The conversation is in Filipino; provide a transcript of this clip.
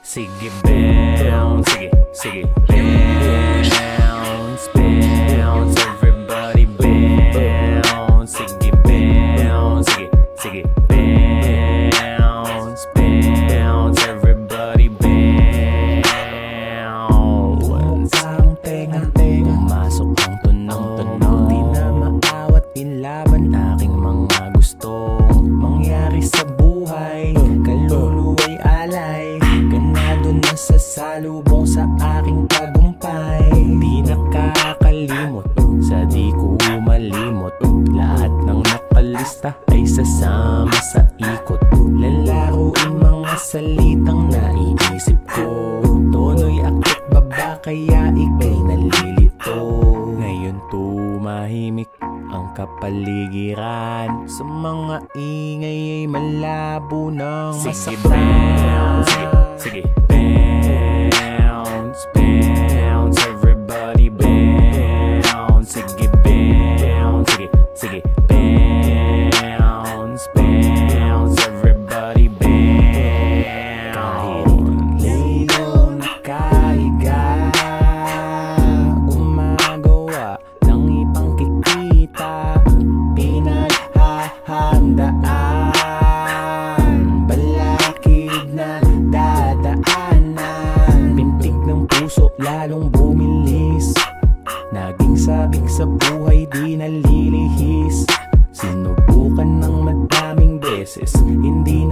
Sige bounce, sige bounce, bounce, everybody bounce. Sige bounce, sige bounce, bounce, everybody bounce. Ang tenga, pumasok ang tunog, di na maawat inlaban aking mga gustong mangyari sa buhay. Kaluluwa'y alay, ganado na sasalubong sa aking tagumpay. Di nakakalimot sa di ko malimot, lahat ng nakalista ay sasama sa ikot. Lalaruin mga salitang naiisip ko, tono'y akit baba kaya ika'y nalilito. Ngayon tumahimik ang kapaligiran, sa mga ingay ay malabo ng Sige masaktan. bounce, sige bounce, bounce, everybody bounce. Sige bounce, sige bounce, bounce, everybody bounce. Kahit lilo nakahiga, gumagawa ng ipangkikita, pinaghahandaan, balakid na dadaanan, pintig ng puso lalong bumilis, naging sabik sa buhay di nalilihis. Sinubukan ng madaming beses, hindi